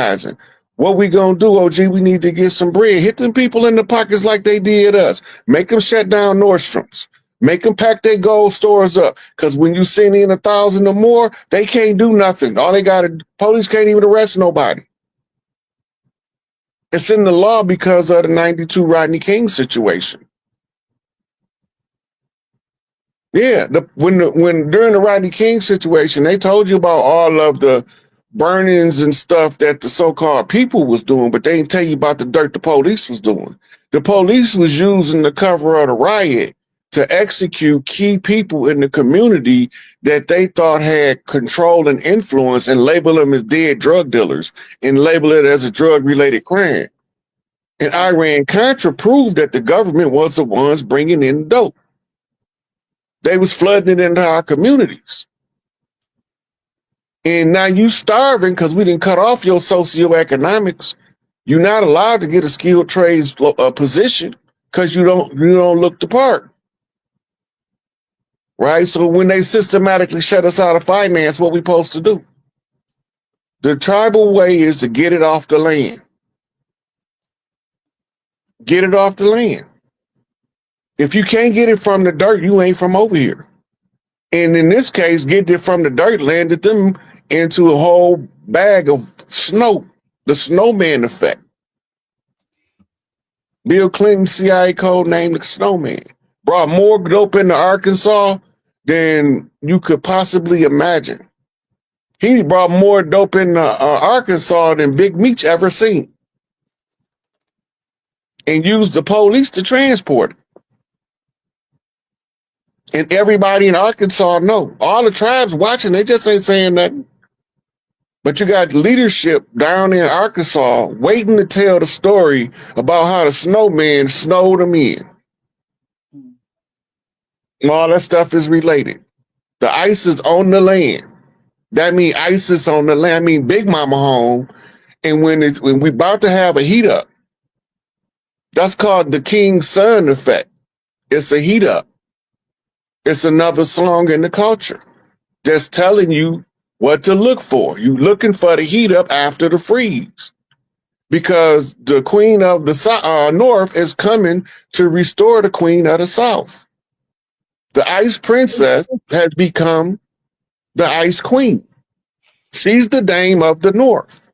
organizing. What we gonna do, OG? We need to get some bread. Hit them people in the pockets like they did us. Make them shut down Nordstrom's. Make them pack their gold stores up. Because when you send in 1,000 or more, they can't do nothing. All they got, police can't even arrest nobody. It's in the law because of the 92 Rodney King situation. Yeah, when during the Rodney King situation, they told you about all of the burnings and stuff that the so-called people was doing, but they didn't tell you about the dirt the police was doing. The police was using the cover of the riot to execute key people in the community that they thought had control and influence and label them as dead drug dealers and label it as a drug-related crime. And Iran-Contra proved that the government was the ones bringing in dope. They was flooding it into our communities. And now you starving because we didn't cut off your socioeconomics. You're not allowed to get a skilled trades position because you don't look the part. Right? So when they systematically shut us out of finance, what we supposed to do? The tribal way is to get it off the land. Get it off the land. If you can't get it from the dirt, you ain't from over here. And in this case, get it from the dirt, landed them into a whole bag of snow, the snowman effect. Bill Clinton's CIA code named the snowman. Brought more dope into Arkansas than you could possibly imagine. He brought more dope into Arkansas than Big Meech ever seen. And used the police to transport it. And everybody in Arkansas know. All the tribes watching, they just ain't saying nothing. But you got leadership down in Arkansas waiting to tell the story about how the snowman snowed them in. And all that stuff is related. The ice is on the land. That means ice is on the land. I mean Big Mama home. And when we about to have a heat up, that's called the King's Son effect. It's a heat up. It's another song in the culture just telling you what to look for. You looking for the heat up after the freeze because the queen of the north is coming to restore the queen of the south. The ice princess has become the ice queen. She's the dame of the north.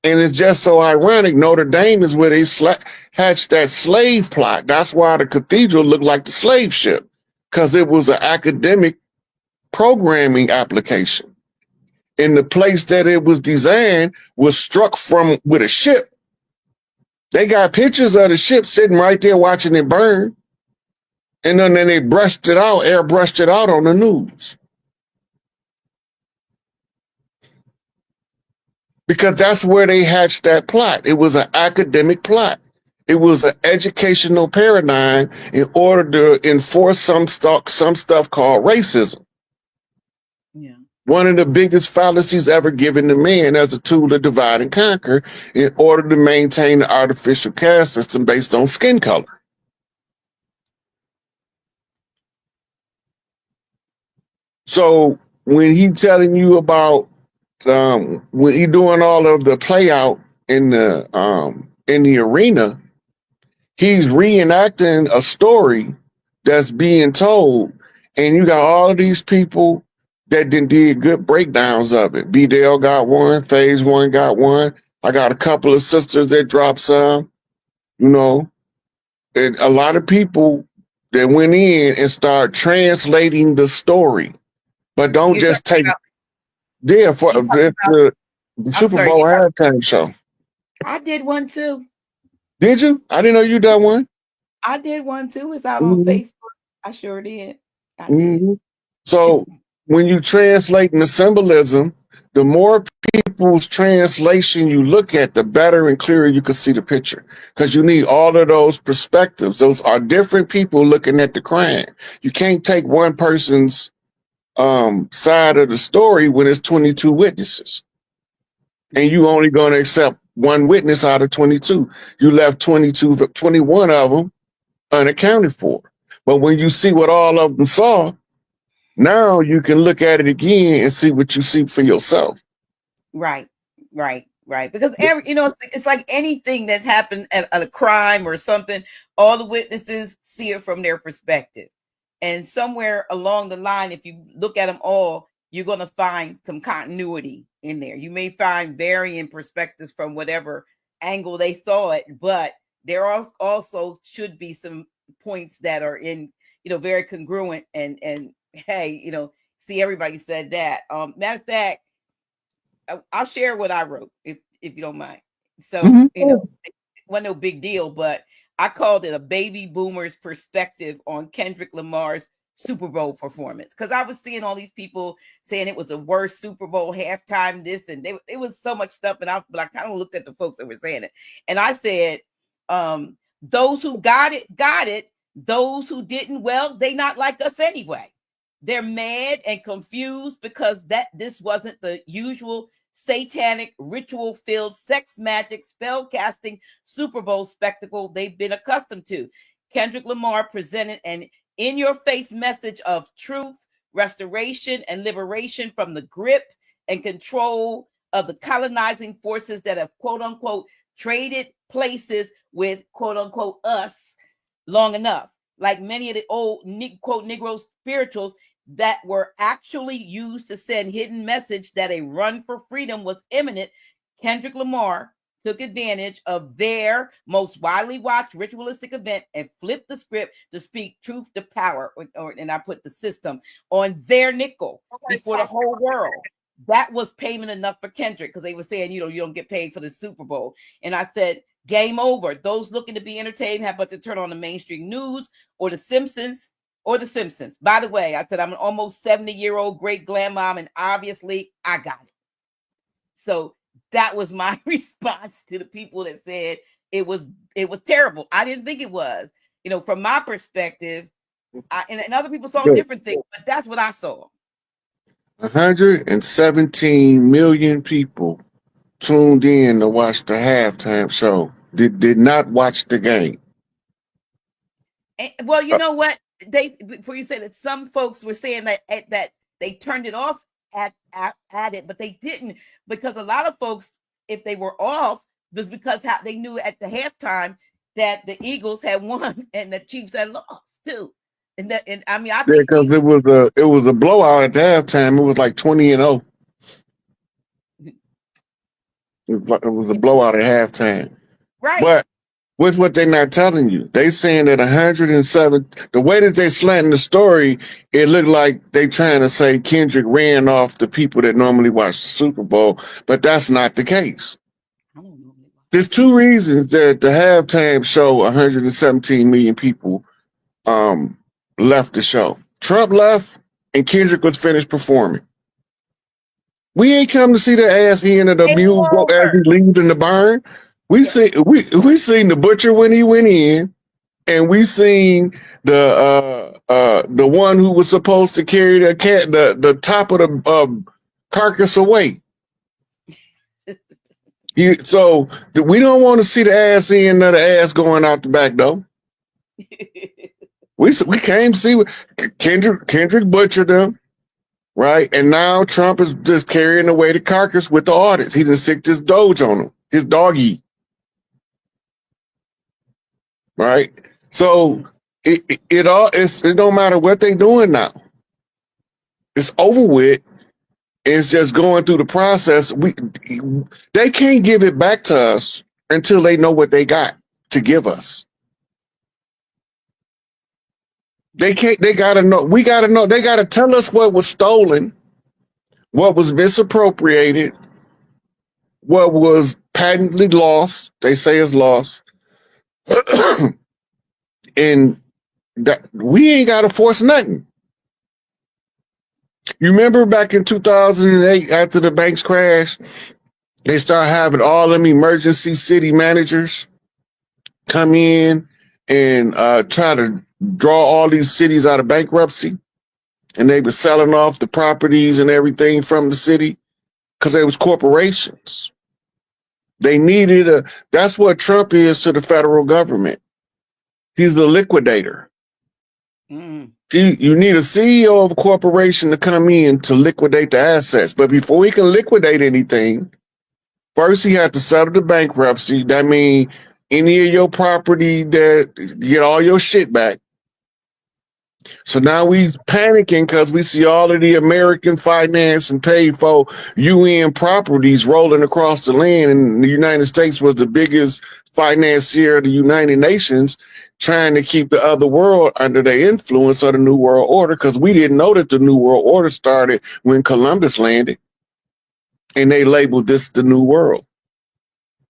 And it's just so ironic, Notre Dame is where they hatched that slave plot. That's why the cathedral looked like the slave ship. Because it was an academic programming application. And the place that it was designed was struck with a ship. They got pictures of the ship sitting right there watching it burn. And then they brushed it out, airbrushed it out on the news. Because that's where they hatched that plot. It was an academic plot. It was an educational paradigm in order to enforce some stuff called racism. Yeah. One of the biggest fallacies ever given to man as a tool to divide and conquer in order to maintain the artificial caste system based on skin color. So when he telling you about when he doing all of the play out in the arena, he's reenacting a story that's being told, and you got all of these people that did good breakdowns of it. B-Dale got one, Phase One got one. I got a couple of sisters that dropped some, and a lot of people that went in and started translating the story, but don't just take for the Super Bowl halftime show. I did one too. Did you? I didn't know you done one. I did one too. It's out on Facebook. I sure did. I did. So when you translating the symbolism, the more people's translation you look at, the better and clearer you can see the picture. Because you need all of those perspectives. Those are different people looking at the crime. You can't take one person's side of the story when it's 22 witnesses. And you only going to accept one witness out of 22. You left 21 of them unaccounted for. But when you see what all of them saw, now you can look at it again and see what you see for yourself. Right. Right, because it's like anything that's happened at a crime or something, all the witnesses see it from their perspective. And somewhere along the line, if you look at them all, you're going to find some continuity in there. You may find varying perspectives from whatever angle they saw it, but there also should be some points that are in, very congruent and hey, see, everybody said that. Matter of fact, I'll share what I wrote if you don't mind. So, it wasn't no big deal, but I called it a baby boomer's perspective on Kendrick Lamar's Super Bowl performance, because I was seeing all these people saying it was the worst Super Bowl halftime, this and it was so much stuff, but I kind of looked at the folks that were saying it, and I said, those who got it. Those who didn't, well, they not like us anyway. They're mad and confused because this wasn't the usual satanic, ritual-filled, sex magic, spell casting Super Bowl spectacle they've been accustomed to. Kendrick Lamar presented an in-your-face message of truth, restoration, and liberation from the grip and control of the colonizing forces that have, quote-unquote, traded places with, quote-unquote, us long enough. Like many of the old, quote, Negro spirituals that were actually used to send hidden message that a run for freedom was imminent, Kendrick Lamar took advantage of their most widely watched ritualistic event and flipped the script to speak truth to power, and I put the system on their nickel before the whole world. That was payment enough for Kendrick, because they were saying, you don't get paid for the Super Bowl. And I said, game over. Those looking to be entertained have but to turn on the mainstream news or The Simpsons. By the way, I said I'm an almost 70-year-old great grandmom, and obviously I got it. So that was my response to the people that said it was terrible. I didn't think it was. From my perspective, and other people saw different things, but that's what I saw. 117 million people tuned in to watch the halftime show. Did not watch the game. And, well, you know what? Before you said that, some folks were saying that they turned it off at it, but they didn't, because a lot of folks, if they were off, was because they knew at the halftime that the Eagles had won and the Chiefs had lost too. And I mean, I think because it was a blowout at the halftime. It was like 20-0. It was a blowout at halftime. Right. But what's what they're not telling you? They saying that 107, the way that they slanting the story, it looked like they trying to say Kendrick ran off the people that normally watch the Super Bowl, but that's not the case. There's two reasons that the halftime show, 117 million people left the show. Trump left and Kendrick was finished performing. We ain't come to see the ass end of the mule as he leaves in the barn. We seen the butcher when he went in, and we seen the one who was supposed to carry the top of the carcass away. So we don't want to see the ass end of the ass going out the back though. we came to see Kendrick butchered them, right? And now Trump is just carrying away the carcass with the audits. He just sicked his doge on him, his doggy. Right, so it don't matter what they doing now. It's over with. It's just going through the process. They can't give it back to us until they know what they got to give us. They can't. They gotta know. We gotta know. They gotta tell us what was stolen, what was misappropriated, what was patently lost. They say is lost. And that we ain't got to force nothing. You remember back in 2008, after the banks crashed, they started having all them emergency city managers come in and try to draw all these cities out of bankruptcy. And they were selling off the properties and everything from the city because they was corporations. They needed that's what Trump is to the federal government. He's a liquidator. You need a CEO of a corporation to come in to liquidate the assets. But before he can liquidate anything, First, he had to settle the bankruptcy. That means any of your property that get all your shit back. So now we panicking because we see all of the American finance and paid for UN properties rolling across the land. And the United States was the biggest financier of the United Nations, trying to keep the other world under the influence of the New World Order, because we didn't know that the New World Order started when Columbus landed. And they labeled this the New World,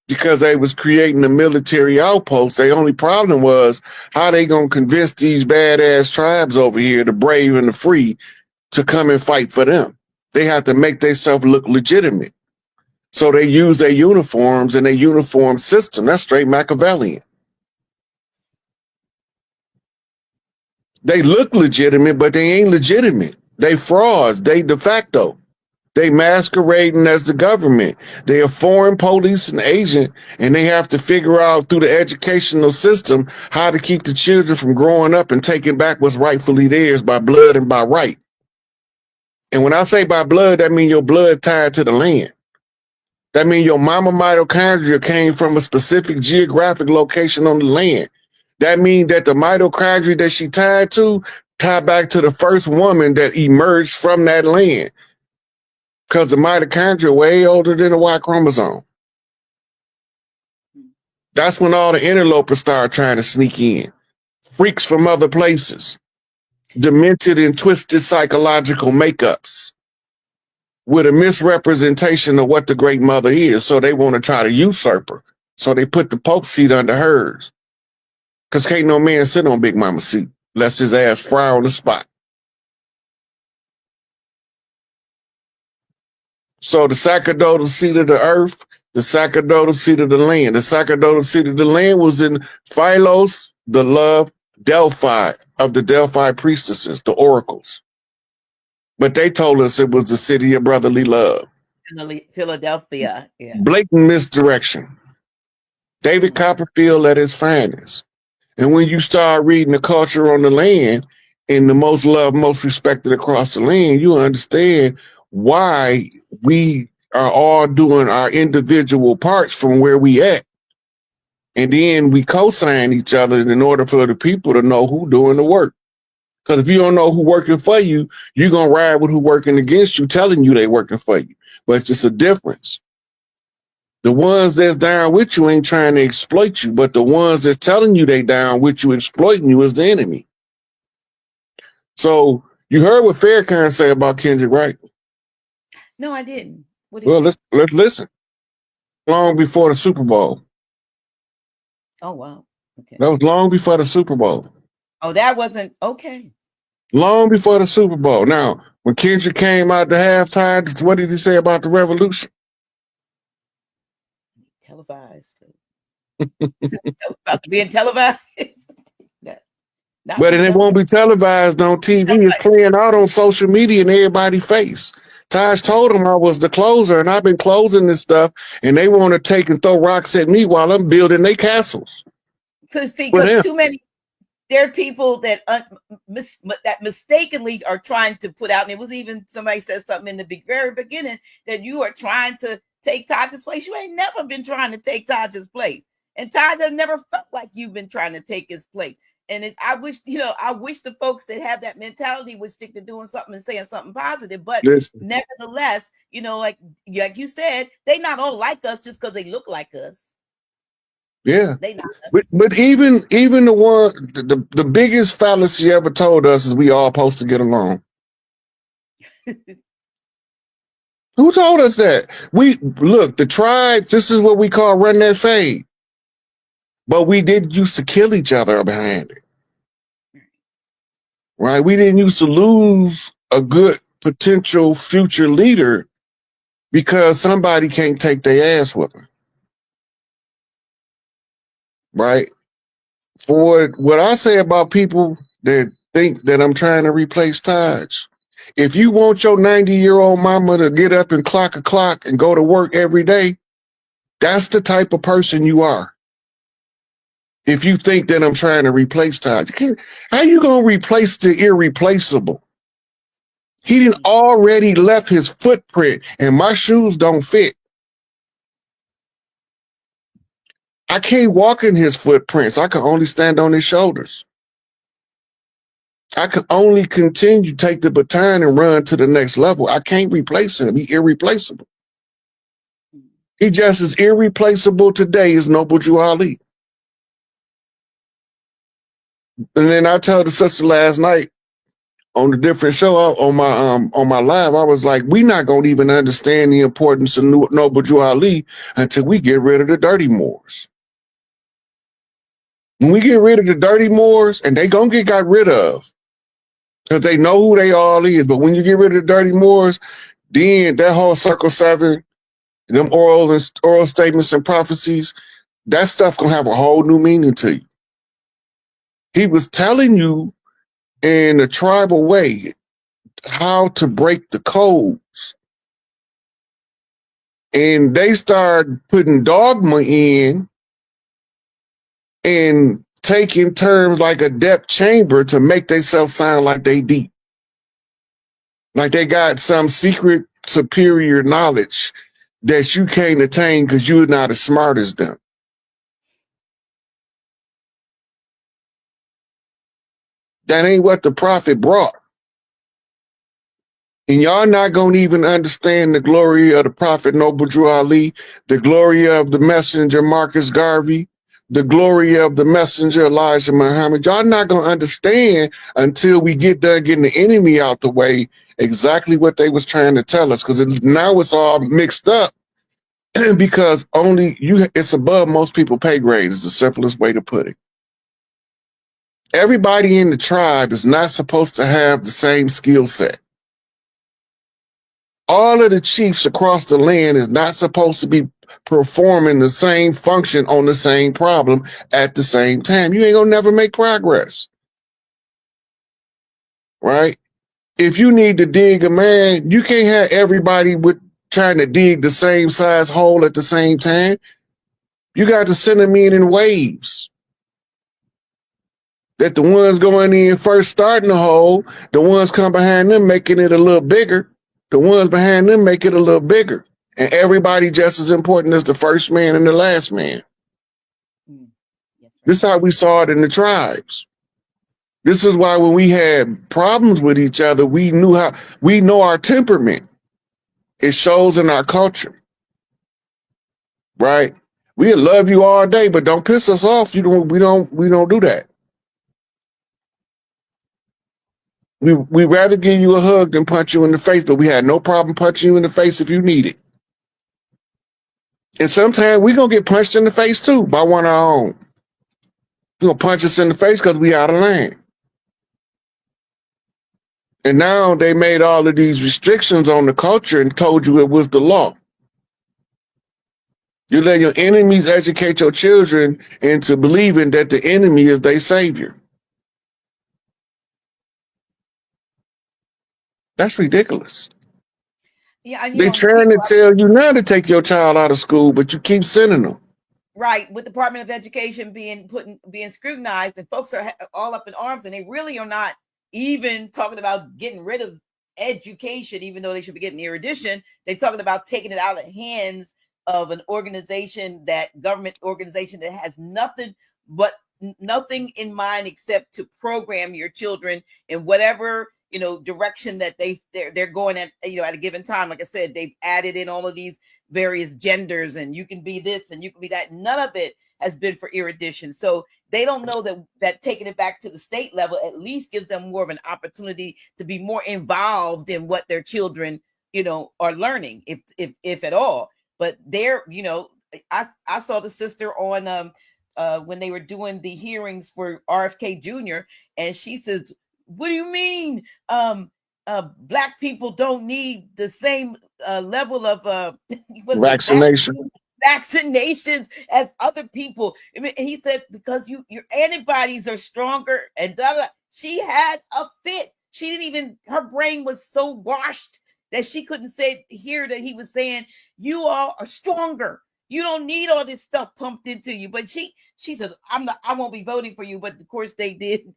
because they was creating a military outpost. The only problem was how they gonna convince these badass tribes over here, the brave and the free, to come and fight for them. They have to make themselves look legitimate. So they use their uniforms and their uniform system. That's straight Machiavellian. They look legitimate, but they ain't legitimate. They frauds. They de facto. They masquerading as the government. They are foreign police and agent, and they have to figure out through the educational system how to keep the children from growing up and taking back what's rightfully theirs by blood and by right. And when I say by blood, that means your blood tied to the land. That means your mama mitochondria came from a specific geographic location on the land. That means that the mitochondria that she tied back to the first woman that emerged from that land. Because the mitochondria way older than the Y chromosome. That's when all the interlopers start trying to sneak in. Freaks from other places. Demented and twisted psychological makeups with a misrepresentation of what the great mother is. So they want to try to usurp her. So they put the Pope seat under hers. Because can't no man sit on Big Mama's seat unless his ass fry on the spot. So the sacerdotal seat of the earth, the sacerdotal seat of the land. The sacerdotal seat of the land was in Philos, the love, Delphi, of the Delphi priestesses, the oracles. But they told us it was the city of brotherly love. Philadelphia, yeah. Blatant misdirection. David Copperfield at his finest. And when you start reading the culture on the land, and the most loved, most respected across the land, you understand why we are all doing our individual parts from where we at. And then we co-sign each other in order for the people to know who doing the work. Because if you don't know who working for you, you're going to ride with who working against you, telling you they working for you. But it's just a difference. The ones that's down with you ain't trying to exploit you, but the ones that's telling you they down with you, exploiting you, is the enemy. So you heard what Farrakhan say about Kendrick, right? No, I didn't. Well, let's listen. Long before the Super Bowl. Oh, wow. Okay. That was long before the Super Bowl. Oh, that wasn't okay. Long before the Super Bowl. Now, when Kendrick came out the halftime, what did he say about the revolution? Televised. Being televised. But it won't be televised on TV. It's playing out on social media in everybody's face. Taj told him I was the closer, and I've been closing this stuff, and they want to take and throw rocks at me while I'm building their castles. So see, because too many, there are people that that mistakenly are trying to put out, and it was even somebody said something in the very beginning that you are trying to take Taj's place. You ain't never been trying to take Taj's place, and Taj has never felt like you've been trying to take his place. And I wish the folks that have that mentality would stick to doing something and saying something positive. But nevertheless, like you said, they not all like us just because they look like us. Yeah. They not. But even the one, the biggest fallacy ever told us is we all supposed to get along. Who told us that? Look, the tribes, this is what we call run that fade. But we did used to kill each other behind it. Right? We didn't used to lose a good potential future leader because somebody can't take their ass with them. Right? For what I say about people that think that I'm trying to replace Taj, if you want your 90-year-old mama to get up and clock a clock and go to work every day, that's the type of person you are. If you think that I'm trying to replace Taj, how you gonna replace the irreplaceable? He didn't already left his footprint, and my shoes don't fit. I can't walk in his footprints. I can only stand on his shoulders. I can only continue to take the baton and run to the next level. I can't replace him. He's irreplaceable. He just as irreplaceable today as Noble Drew Ali. And then I told the sister last night on a different show on my live, I was like, we not gonna even understand the importance of Noble Drew Ali until we get rid of the dirty Moors. When we get rid of the dirty Moors, and they gonna get got rid of, because they know who they all is. But when you get rid of the dirty Moors, then that whole Circle 7, them oral statements and prophecies, that stuff gonna have a whole new meaning to you. He was telling you in a tribal way how to break the codes. And they start putting dogma in and taking terms like a depth chamber to make themselves sound like they deep. Like they got some secret superior knowledge that you can't attain because you're not as smart as them. That ain't what the prophet brought. And y'all not going to even understand the glory of the prophet Noble Drew Ali, the glory of the messenger Marcus Garvey, the glory of the messenger Elijah Muhammad. Y'all not going to understand until we get done getting the enemy out the way exactly what they was trying to tell us, because now it's all mixed up because it's above most people pay grade is the simplest way to put it. Everybody in the tribe is not supposed to have the same skill set. All of the chiefs across the land is not supposed to be performing the same function on the same problem at the same time. You ain't gonna never make progress, right? If you need to dig a man, you can't have everybody trying to dig the same size hole at the same time. You got to send them in waves. That the ones going in first starting the hole, the ones come behind them making it a little bigger. The ones behind them make it a little bigger. And everybody just as important as the first man and the last man. This is how we saw it in the tribes. This is why when we had problems with each other, we know our temperament. It shows in our culture, right? We'll love you all day, but don't piss us off. We don't do that. We rather give you a hug than punch you in the face, but we had no problem punching you in the face if you need it. And sometimes we're going to get punched in the face too by one of our own. They're going to punch us in the face because we out of line. And now they made all of these restrictions on the culture and told you it was the law. You let your enemies educate your children into believing that the enemy is their savior. That's ridiculous. Yeah, they're trying to tell you now to take your child out of school, but you keep sending them. Right, with the Department of Education being scrutinized, and folks are all up in arms, and they really are not even talking about getting rid of education, even though they should be getting erudition. They're talking about taking it out of the hands of an government organization that has nothing in mind except to program your children in whatever direction that they're going at at a given time. Like I said, they've added in all of these various genders, and you can be this and you can be that. None of it has been for erudition. So they don't know that taking it back to the state level at least gives them more of an opportunity to be more involved in what their children are learning, if at all. But they're I saw the sister on when they were doing the hearings for RFK Jr., and she says, what do you mean black people don't need the same level of vaccinations as other people? I mean, and he said, because your antibodies are stronger, and blah, blah. She had a fit. She didn't even, her brain was so washed that she couldn't hear that he was saying, you all are stronger. You don't need all this stuff pumped into you. But she says, I won't be voting for you. But of course they did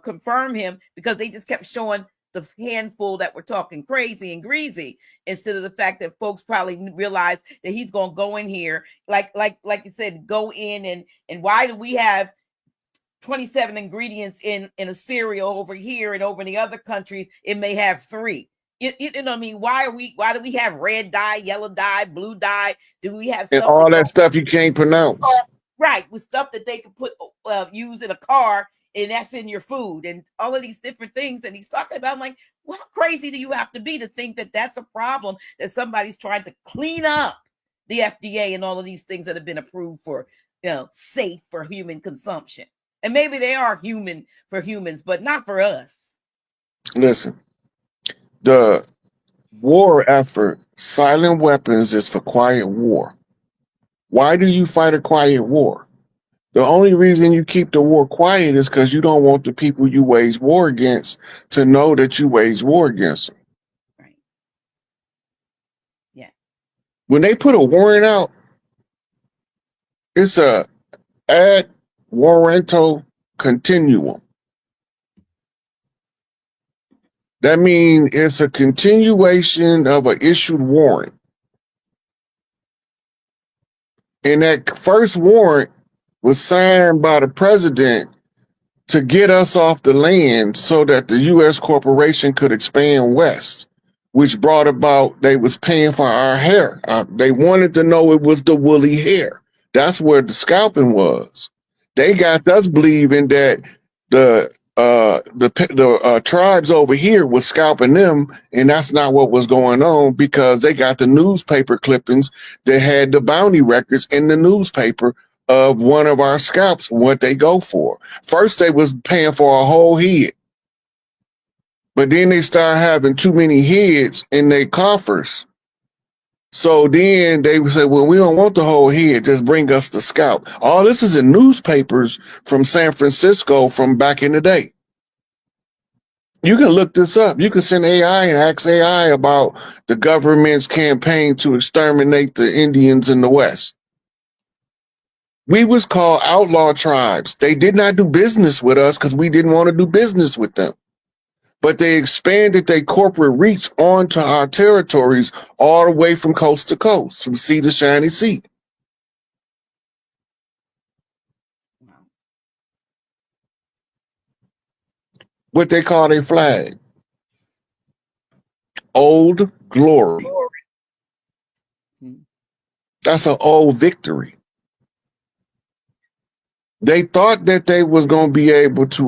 confirm him, because they just kept showing the handful that were talking crazy and greasy, instead of the fact that folks probably realize that he's going to go in here, like you said, go in and why do we have 27 ingredients in a cereal over here, and over in the other countries it may have 3? You know what I mean? Why do we have red dye, yellow dye, blue dye? Do we have And stuff all that stuff you can't pronounce. right, with stuff that they can put use in a car, and that's in your food, and all of these different things that he's talking about? I'm like, well, how crazy do you have to be to think that that's a problem that somebody's trying to clean up the FDA and all of these things that have been approved for, safe for human consumption? And maybe they are human for humans, but not for us. Listen, the war effort, silent weapons, is for quiet war. Why do you fight a quiet war? The only reason you keep the war quiet is because you don't want the people you wage war against to know that you wage war against them. Right. Yeah. When they put a warrant out, it's a ad warranto continuum. That means it's a continuation of an issued warrant. And that first warrant was signed by the president to get us off the land so that the U.S. corporation could expand west, which brought about, they was paying for our hair. They wanted to know it was the woolly hair. That's where the scalping was. They got us believing that the tribes over here was scalping them, and that's not what was going on, because they got the newspaper clippings that had the bounty records in the newspaper of one of our scalps, what they go for. First, they was paying for a whole head, but then they started having too many heads in their coffers. So then they would say, well, we don't want the whole head, just bring us the scalp. All this is in newspapers from San Francisco from back in the day. You can look this up. You can send AI and ask AI about the government's campaign to exterminate the Indians in the West. We was called outlaw tribes. They did not do business with us because we didn't want to do business with them. But they expanded their corporate reach onto our territories all the way from coast to coast, from sea to shiny sea. What they call their flag? Old Glory. That's an old victory. They thought that they was going to be able to